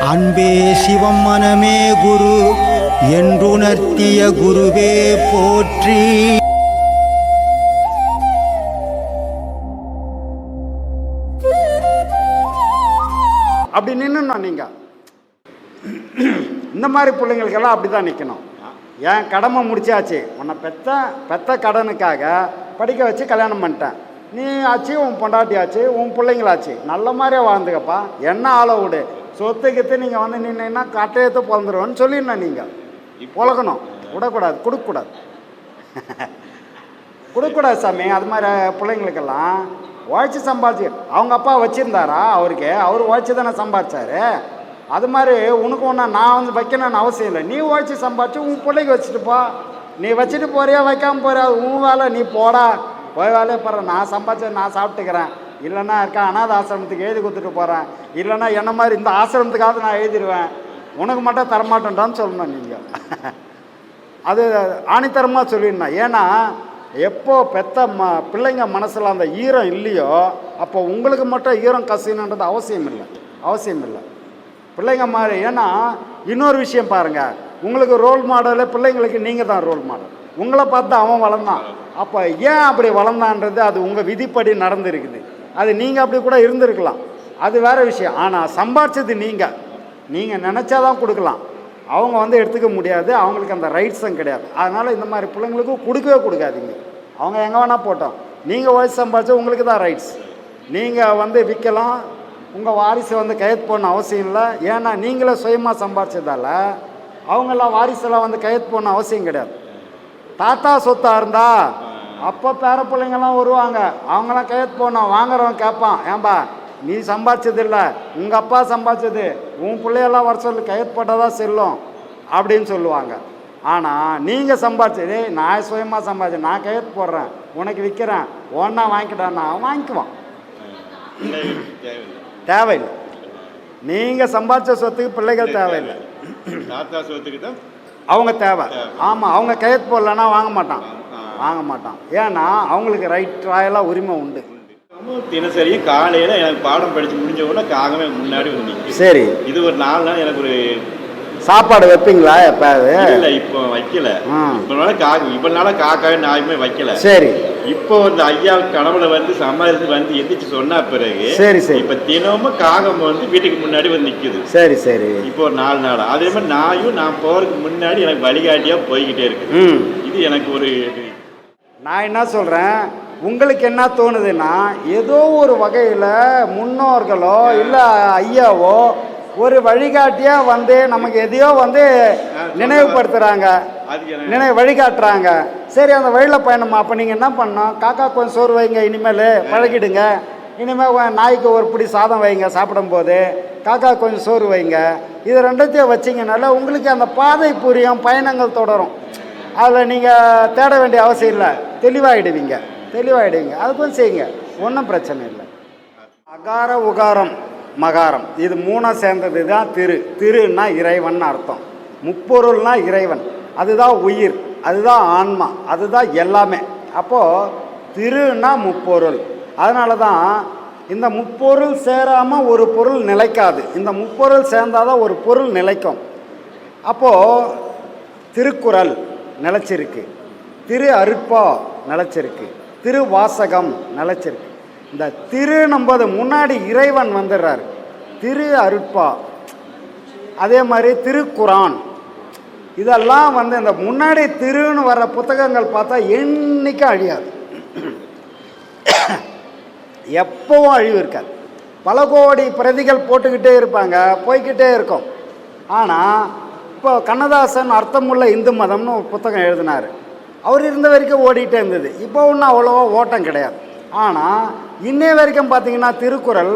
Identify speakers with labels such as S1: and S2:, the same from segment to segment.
S1: அன்பே சிவம் மனமே குரு என்றுணர்த்திய குருவே போற்றி.
S2: அப்படி நின்னுணும். நீங்கள் இந்த மாதிரி பிள்ளைங்களுக்கெல்லாம் அப்படி தான் நிற்கணும். ஏன் கடமை முடிச்சாச்சு, உன்னை பெத்த கடனுக்காக படிக்க வச்சு கல்யாணம் பண்ணிட்டேன், நீ ஆச்சு, உன் பொண்டாட்டி ஆச்சு, உன் பிள்ளைங்களாச்சு, நல்ல மாதிரியே வாழ்ந்துக்கப்பா, என்ன ஆளை விடு, சொத்துக்கிட்டு நீங்கள் வந்து நின்னா கட்டையத்தை பிறந்துருவோன்னு சொல்லிடணும். நீங்கள் உலகணும், விடக்கூடாது, கொடுக்கக்கூடாது கொடுக்கக்கூடாது சாமி. அது மாதிரி பிள்ளைங்களுக்கெல்லாம் உழைச்சி சம்பாதிச்சு, அவங்க அப்பா வச்சுருந்தாரா, அவர் உழைச்சி தானே சம்பாதிச்சாரு. அது மாதிரி உனக்கு ஒன்றா நான் வந்து வைக்கணும்னு அவசியம் இல்லை. நீ உழைச்சி சம்பாதிச்சு உன் பிள்ளைக்கு வச்சுட்டுப்பா. நீ வச்சுட்டு போறியா வைக்காமல் போறியா, அது உன் வேலை, நீ போடா, போய் வேலையே போகிற. நான் சம்பாதிச்சு நான் சாப்பிட்டுக்கிறேன், இல்லைன்னா இருக்கா அனாத ஆசிரமத்துக்கு எழுதி கொடுத்துட்டு போகிறேன், இல்லைன்னா என்ன மாதிரி இந்த ஆசிரமத்துக்காவது நான் எழுதிடுவேன், உனக்கு மட்டும் தரமாட்டேன்டான்னு சொல்லணும். நீங்கள் அது ஆணித்தரமாக சொல்லிடணும். ஏன்னா எப்போ பெத்த பிள்ளைங்க மனசில் அந்த ஈரம் இல்லையோ அப்போ உங்களுக்கு மட்டும் ஈரம் கசினுன்றது அவசியம் இல்லை பிள்ளைங்க மாதிரி. ஏன்னா இன்னொரு விஷயம் பாருங்கள், உங்களுக்கு ரோல் மாடலு பிள்ளைங்களுக்கு நீங்கள் தான் ரோல் மாடல். உங்களை பார்த்து அவன் வளர்ந்தான், அப்போ ஏன் அப்படி வளர்ந்தான்றது அது உங்கள் விதிப்படி நடந்துருக்குது. அது நீங்கள் அப்படி கூட இருந்திருக்கலாம், அது வேறு விஷயம். ஆனால் சம்பாதிச்சது நீங்கள் நினச்சாதான் கொடுக்கலாம், அவங்க வந்து எடுத்துக்க முடியாது, அவங்களுக்கு அந்த ரைட்ஸும் கிடையாது. அதனால் இந்த மாதிரி பிள்ளைங்களுக்கும் கொடுக்கவே கொடுக்காதீங்க. அவங்க எங்கே வேணால் போட்டோம், நீங்கள் உழைச்சி சம்பாதிச்சா உங்களுக்கு தான் ரைட்ஸ். நீங்கள் வந்து விற்கலாம், உங்கள் வாரிசு வந்து கையெழுத்து போடணும் அவசியம் இல்லை. ஏன்னா நீங்களே சுயமாக சம்பாதிச்சதால் அவங்கெல்லாம் வாரிசெல்லாம் வந்து கையெழுத்து போடணும் அவசியம் கிடையாது. தாத்தா சொத்தாக இருந்தா அப்போ பேர பிள்ளைங்கள்லாம் வருவாங்க, அவங்களாம் கையெழுத்து போடணும். வாங்குறவன் கேட்பான், ஏன்பா நீ சம்பாதிச்சது இல்லை, உங்கள் அப்பா சம்பாதிச்சது, உன் பிள்ளையெல்லாம் வர சொல்லி கையெழுத்து போட்டால் தான் செல்லும் அப்படின்னு சொல்லுவாங்க. ஆனால் நீங்கள் சம்பாதிச்சது, நான் சுயமாக சம்பாதிச்சேன், நான் கையெழுத்து போடுறேன், உனக்கு விற்கிறேன், ஒன்றா வாங்கிக்கிட்டான்னா வாங்கிக்குவான், தேவையில்லை. நீங்கள் சம்பாதிச்ச சொத்துக்கு பிள்ளைகள் தேவையில்லை,
S3: தாத்தா சொத்துக்கு தான்
S2: அவங்க தேவை. ஆமாம், அவங்க கையெழுத்து போடலன்னா வாங்க மாட்டான். ஏன்னா அவங்களுக்கு ரைட் ராயலாக உரிமை உண்டு.
S3: தினசரி காலையில் எனக்கு பாடம் படித்து முடிஞ்ச உடனே காகமே முன்னாடி வந்து நிற்கும்.
S2: சரி,
S3: இது ஒரு 4 நாள் எனக்கு ஒரு
S2: சாப்பாடு வைப்பீங்களா எப்பாவது?
S3: இல்லை, இப்போ வைக்கல. இப்போ நாளாக காக்காவே நாயுமே வைக்கல.
S2: சரி,
S3: இப்போ இந்த ஐயா கனவுல வந்து சமாளித்து வந்து எந்திரிச்சு சொன்ன பிறகு
S2: சரி
S3: இப்போ தினமும் காகம் வந்து வீட்டுக்கு முன்னாடி வந்து நிற்குது.
S2: சரி,
S3: இப்போ ஒரு 4 நாள். அதே மாதிரி நாயும் நான் போறதுக்கு முன்னாடி எனக்கு வழிகாட்டியாக போய்கிட்டே இருக்கு. இது எனக்கு ஒரு
S2: நான் என்ன சொல்கிறேன், உங்களுக்கு என்ன தோணுதுன்னா, ஏதோ ஒரு வகையில் முன்னோர்களோ இல்லை ஐயாவோ ஒரு வழிகாட்டியாக வந்து நமக்கு எதையோ வந்து நினைவுபடுத்துகிறாங்க, வழிகாட்டுறாங்க. சரி, அந்த வழியில் பயணமா. அப்போ நீங்கள் என்ன பண்ணணும், காக்கா கொஞ்சம் சோறு வைங்க, இனிமேல் பழகிடுங்க, இனிமேல் நாய்க்கு ஒரு பிடி சாதம் வைங்க, சாப்பிடும்போது காக்கா கொஞ்சம் சோறு வைங்க, இது ரெண்டத்தையும் வச்சிங்கனால உங்களுக்கு அந்த பாதை புரியும், பயணங்கள் தொடரும். அதில் நீங்கள் தேட வேண்டிய அவசியம் இல்லை, தெளிவாகிடுவீங்க. அது கொஞ்சம் செய்யுங்க, ஒன்றும் பிரச்சனை இல்லை. அகார உகாரம் மகாரம் இது 3 சேர்ந்தது தான் திருன்னா இறைவன் அர்த்தம். முப்பொருள்னா இறைவன், அதுதான் உயிர், அதுதான் ஆன்மா, அதுதான் எல்லாமே. அப்போது திருன்னா முப்பொருள். அதனால தான் இந்த முப்பொருள் சேராமல் ஒரு பொருள் நிலைக்காது, இந்த முப்பொருள் சேர்ந்தாதான் ஒரு பொருள் நிலைக்கும். அப்போது திருக்குறள் நிலச்சிருக்கு, திரு அருட்பா நிலச்சிருக்கு, திருவாசகம் நிலச்சிருக்கு. இந்த திரு நம்பது முன்னாடி இறைவன் வந்துடுறாரு, திரு அருட்பா. அதே மாதிரி திருக்குரான், இதெல்லாம் வந்து இந்த முன்னாடி திருன்னு வர்ற புத்தகங்கள் பார்த்தா என்னைக்கும் அழியாது, எப்பவும் அழிவு இருக்காது. பல கோடி பிரதிகள் போட்டுக்கிட்டே இருப்பாங்க, போய்கிட்டே இருக்கும். ஆனால் இப்போ கண்ணதாசன் அர்த்தமுள்ள இந்து மதம்னு ஒரு புத்தகம் எழுதினார். அவர் இருந்த வரைக்கும் ஓடிக்கிட்டே இருந்தது, இப்போ ஒன்றும் அவ்வளோவா ஓட்டம் கிடையாது. ஆனால் இன்னே வரைக்கும் பார்த்தீங்கன்னா திருக்குறள்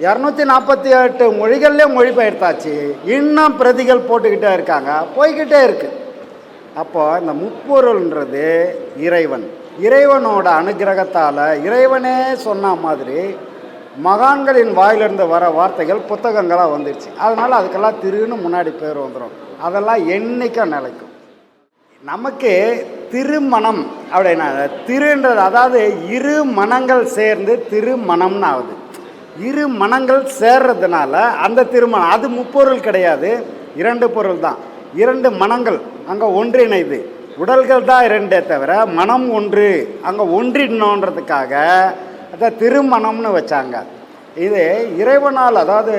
S2: 248 மொழிகள்லேயே மொழிபெயர்த்தாச்சு, இன்னும் பிரதிகள் போட்டுக்கிட்டே இருக்காங்க, போய்கிட்டே இருக்குது. அப்போ இந்த முப்பொருள்ன்றது இறைவனோட அனுகிரகத்தால் இறைவனே சொன்ன மாதிரி மகான்களின் வாயிலிருந்து வர வார்த்தைகள் புத்தகங்களாக வந்துடுச்சு. அதனால் அதுக்கெல்லாம் திருன்னு முன்னாடி பேர் வந்துடும், அதெல்லாம் என்றைக்கும் நிலைக்கும். நமக்கு திருமணம் அப்படின்னா திருன்றது, அதாவது இரு மனங்கள் சேர்ந்து திருமணம்னு ஆகுது. இரு மனங்கள் சேர்றதுனால அந்த திருமணம். அது முப்பொருள் கிடையாது, 2 பொருள் தான். 2 மனங்கள் அங்கே ஒன்றிணைது. உடல்கள் தான் 2 தவிர மனம் ஒன்று, அங்கே ஒன்றிடணுன்றதுக்காக அதை திருமணம்னு வச்சாங்க. இது இறைவனால், அதாவது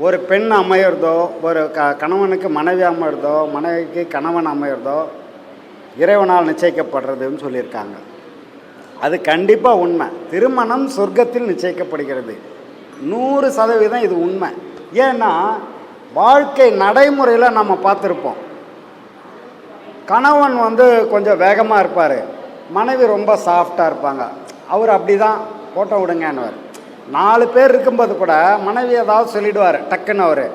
S2: ஒரு பெண் அமையிறதோ, ஒரு கணவனுக்கு மனைவி அமையிறதோ, மனைவிக்கு கணவன் அமையிறதோ இறைவனால் நிச்சயிக்கப்படுறதுன்னு சொல்லியிருக்காங்க. அது கண்டிப்பாக உண்மை. திருமணம் சொர்க்கத்தில் நிச்சயிக்கப்படுகிறது, 100% இது உண்மை. ஏன்னா வாழ்க்கை நடைமுறையில் நம்ம பார்த்துருப்போம். கணவன் கொஞ்சம் வேகமாக இருப்பார், மனைவி ரொம்ப சாஃப்டாக இருப்பாங்க. அவர் அப்படி தான் போட்டோ விடுங்கன்னுவார். 4 பேர் இருக்கும்போது கூட மனைவி ஏதாவது சொல்லிவிடுவார் டக்குன்னு.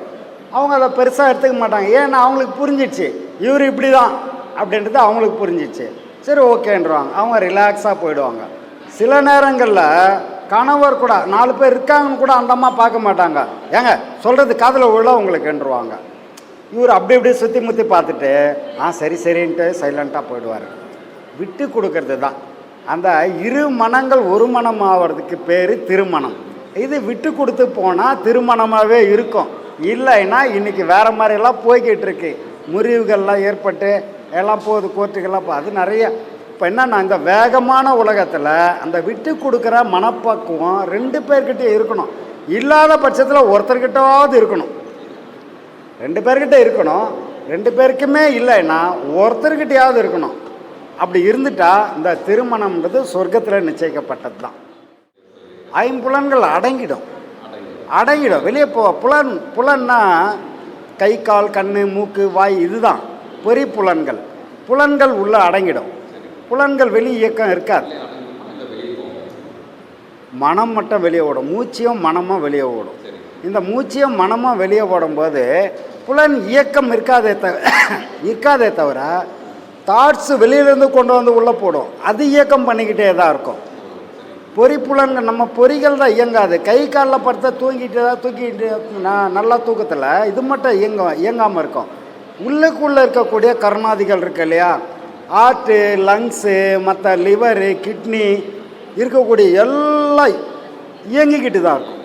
S2: அவங்க அதை பெருசாக எடுத்துக்க மாட்டாங்க. ஏன்னா அவங்களுக்கு புரிஞ்சிடுச்சு இவர் இப்படி தான் அப்படின்றது அவங்களுக்கு புரிஞ்சிடுச்சு. சரி ஓகேன்றவாங்க, அவங்க ரிலாக்ஸாக போயிடுவாங்க. சில நேரங்களில் கணவர் கூட 4 பேர் இருக்காங்கன்னு கூட அந்த அம்மா பார்க்க மாட்டாங்க. ஏங்க சொல்கிறது காதில் உள்ள உங்களுக்குன்றுவாங்க. இவர் அப்படி இப்படி சுற்றி முற்றி பார்த்துட்டு சரி சரின்ட்டு சைலண்ட்டாக போயிடுவார். விட்டு கொடுக்கறது தான். அந்த இரு மனங்கள் ஒரு மனம் ஆகிறதுக்கு பேர் திருமணம். இது விட்டு கொடுத்து போனால் திருமணமாகவே இருக்கும். இல்லைன்னா இன்றைக்கி வேறு மாதிரியெல்லாம் போய்கிட்டு இருக்கு. முறிவுகள்லாம் ஏற்பட்டு எல்லாம் போகுது, கோர்ட்டுக்கெல்லாம் அது நிறைய. இப்போ என்னன்னா, இந்த வேகமான உலகத்தில் அந்த விட்டு கொடுக்குற மனப்பக்குவம் 2 பேர்கிட்ட இருக்கணும். இல்லாத பட்சத்தில் ஒருத்தர்கிட்டாவது இருக்கணும். 2 பேர்கிட்ட இருக்கணும். 2 பேருக்குமே இல்லைன்னா ஒருத்தர்கிட்டையாவது இருக்கணும். அப்படி இருந்துட்டா இந்த திருமணம்ன்றது சொர்க்கத்தில் நிச்சயிக்கப்பட்டது தான். 5 புலன்கள் அடங்கிடும். வெளியே புலன்னா கை கால் கண் மூக்கு வாய், இதுதான் பொறி புலன்கள். புலன்கள் உள்ள அடங்கிடும். புலன்கள் வெளி இயக்கம் இருக்காது. மனம் மட்டும் வெளியே ஓடும். மூச்சியும் மனமும் வெளியே ஓடும். இந்த மூச்சியும் மனமும் வெளியே ஓடும்போது புலன் இயக்கம் இருக்காதே தவிர தாட்ஸு வெளியிலேருந்து கொண்டு வந்து உள்ளே போடும். அது இயக்கம் பண்ணிக்கிட்டே தான் இருக்கும். புலன்கள் நம்ம பொறிகள் தான் இயங்காது. கை காலில் படுத்தா தூக்கிட்டு நல்லா தூக்கத்தில் இது மட்டும் இயங்காமல் இருக்கும். உள்ளுக்குள்ளே இருக்கக்கூடிய கர்மாதிகள் இருக்கு இல்லையா, ஹார்ட்டு, லங்ஸு, மற்ற லிவரு, கிட்னி இருக்கக்கூடிய எல்லாம் இயங்கிக்கிட்டு தான் இருக்கும்.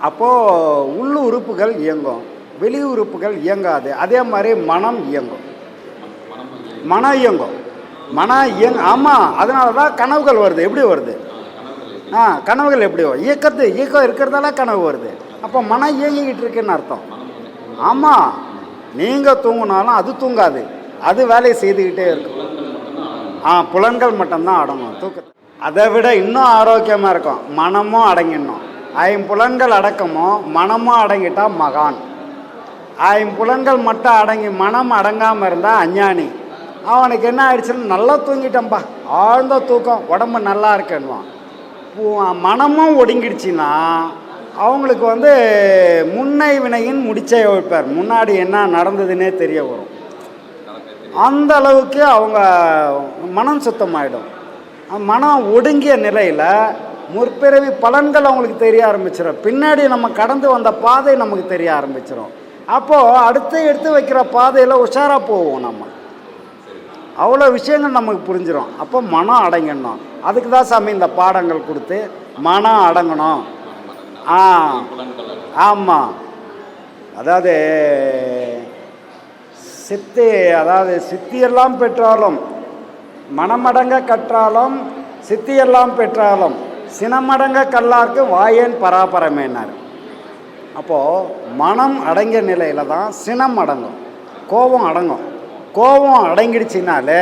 S2: அப்போது உள்ளு உறுப்புகள் இயங்கும், வெளி உறுப்புகள் இயங்காது. அதே மாதிரி மனம் இயங்கும். ஆமாம், அதனால தான் கனவுகள் வருது. எப்படி வருது? கனவுகள் எப்படி வரும்? இயக்கம் இருக்கிறதால கனவு வருது. அப்போ மனம் இயங்கிக்கிட்டு இருக்குன்னு அர்த்தம். ஆமாம், நீங்கள் தூங்கினாலும் அது தூங்காது, அது வேலையை செய்துக்கிட்டே இருக்கும். புலன்கள் மட்டும்தான் அடங்கும் தூக்கத்தை. அதை விட இன்னும் ஆரோக்கியமாக இருக்கும். மனமும் அடங்கிடணும். 5 புலன்கள் அடக்கமோ மனமும் அடங்கிட்டா மகான். 5 புலன்கள் மட்டும் அடங்கி மனம் அடங்காமல் இருந்தால் அஞ்ஞானி. அவனுக்கு என்ன ஆயிடுச்சுன்னு, நல்லா தூங்கிட்டம்பா, ஆழ்ந்த தூக்கம், உடம்பு நல்லா இருக்குன்னுவான். மனமும் ஒடுங்கிடுச்சின்னா அவங்களுக்கு முன்னை வினையின் முடிச்சை வைப்பார். முன்னாடி என்ன நடந்ததுன்னே தெரிய வரும். அந்த அளவுக்கு அவங்க மனம் சுத்தமாயிடும். மனம் ஒடுங்கிய நிலையில் முற்பிறவி பலன்கள் அவங்களுக்கு தெரிய ஆரம்பிச்சிடும். பின்னாடி நம்ம கடந்து வந்த பாதை நமக்கு தெரிய ஆரம்பிச்சிடும். அப்போது அடுத்து எடுத்து வைக்கிற பாதையில் உஷாராக போவோம். நம்ம அவ்வளோ விஷயங்கள் நமக்கு புரிஞ்சிடும். அப்போ மனம் அடங்கிடணும். அதுக்கு தான் சாமி இந்த பாடங்கள் கொடுத்து மனம் அடங்கணும். ஆமாம், அதாவது சித்தியெல்லாம் பெற்றாலும் மனமடங்க கற்றாலும் சித்தியெல்லாம் பெற்றாலும் சினமடங்க கல்லார்க்கு வாயேன் பராபரமேனார். அப்போது மனம் அடங்கிய நிலையில் தான் சினம் அடங்கும், கோபம் அடங்கும். கோபம் அடங்கிடுச்சினாலே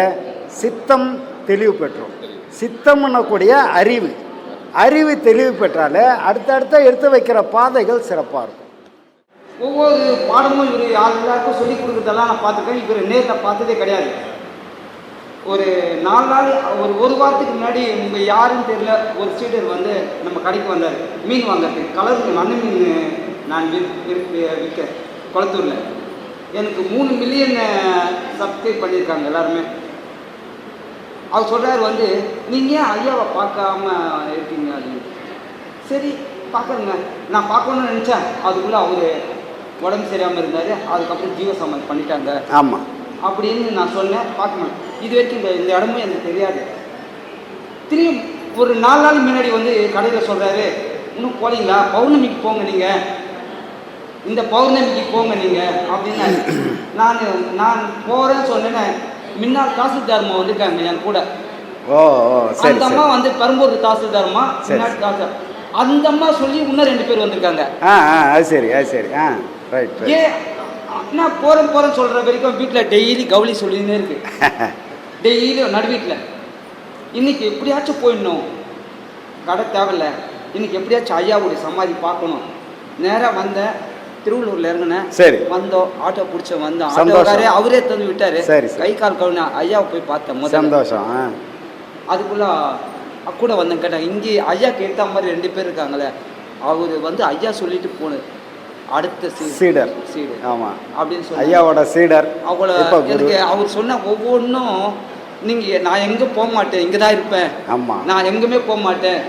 S2: சித்தம் தெளிவு பெற்றோம். சித்தம்னக்கூடிய அறிவு தெளிவு பெற்றாலே அடுத்தடுத்த எடுத்து வைக்கிற பாதைகள் சிறப்பாக இருக்கும்.
S4: ஒவ்வொரு பாடமும் இவர் எல்லாருக்கும் சொல்லிக் கொடுக்குறதெல்லாம் நான் பார்த்துருக்கேன். இவர் நேரில் பார்த்ததே கிடையாது. ஒரு 4 நாள் ஒரு வாரத்துக்கு முன்னாடி உங்கள் யாருன்னு தெரியல ஒரு ஸ்டூடெண்ட் நம்ம கடைக்கு வந்தார் மீன் வாங்கிறதுக்கு. கலர் நல்ல மீன் நான் விற்க குளத்தூரில். எனக்கு 3 மில்லியன் சப்ஸ்கிரைப் பண்ணியிருக்காங்க எல்லாருமே. அவர் சொல்கிறார் நீங்கள் ஐயாவை பார்க்காம இருக்கீங்க அப்படின்னு. சரி பார்க்குறேங்க, நான் பார்க்கணுன்னு நினச்சேன். அதுக்குள்ளே அவர் உடம்பு சரியாமல் இருந்தார். அதுக்கப்புறம் ஜீவசமாதி பண்ணிட்டாங்க.
S2: ஆமாம்
S4: அப்படின்னு நான் சொன்னேன். பார்க்கணும், இது வரைக்கும் இந்த இடமும் எனக்கு தெரியாது. திரும்பி ஒரு 4 நாள் முன்னாடி கடையில் சொல்கிறாரு, இன்னும் போறீங்களா, பௌர்ணமிக்கு போங்க நீங்கள், இந்த பௌர்ணமிக்கு போங்க நீங்கள் அப்படின்னு நான் போகிறேன்னு சொன்னேன்னு முன்னாள் தாசில்தார்மா வந்திருக்காங்க என் கூட.
S2: ஓ ஓ சரி
S4: அந்த அம்மா வந்து பெரம்பூர் தாசில்தார்மா, முன்னாள் தாசில் அந்த அம்மா சொல்லி இன்னும் 2 பேர் வந்திருக்காங்க.
S2: அது சரி ரைட்.
S4: ஏன் நான் போகிறேன்னு சொல்கிற வரைக்கும் வீட்டில் டெய்லி கவுளி சொல்லினே இருக்கு. டெய்லி நடு வீட்டில் இன்னைக்கு எப்படியாச்சும் போயிடணும், கடை தேவையில்லை, இன்னைக்கு எப்படியாச்சும் ஐயாவுடைய சமாதி பார்க்கணும். நேராக வந்தேன், திருவள்ளூர்ல இறங்கினேன்.
S2: சரி,
S4: வந்தோம், ஆட்டோ பிடிச்ச வந்தோம். ஆட்டோக்காரே அவரே தந்து விட்டாரு.
S2: சரி,
S4: கை கால் கவுனா ஐயாவை போய் பார்த்தேன்.
S2: சந்தோஷம்.
S4: அதுக்குள்ள கூட வந்தேன், கேட்டேன் இங்கே ஐயா கேட்ட மாதிரி 2 பேர் இருக்காங்களே, அவர் வந்து ஐயா சொல்லிட்டு போனது அடுத்த சீடர்
S2: ஆமாம்
S4: அப்படின்னு சொல்லி
S2: ஐயாவோட சீடர்.
S4: அவ்வளோ எனக்கு அவர் சொன்ன ஒவ்வொன்றும், நீங்கள் நான் எங்கே போக மாட்டேன், இங்கே தான் இருப்பேன், நான் எங்குமே போக மாட்டேன்,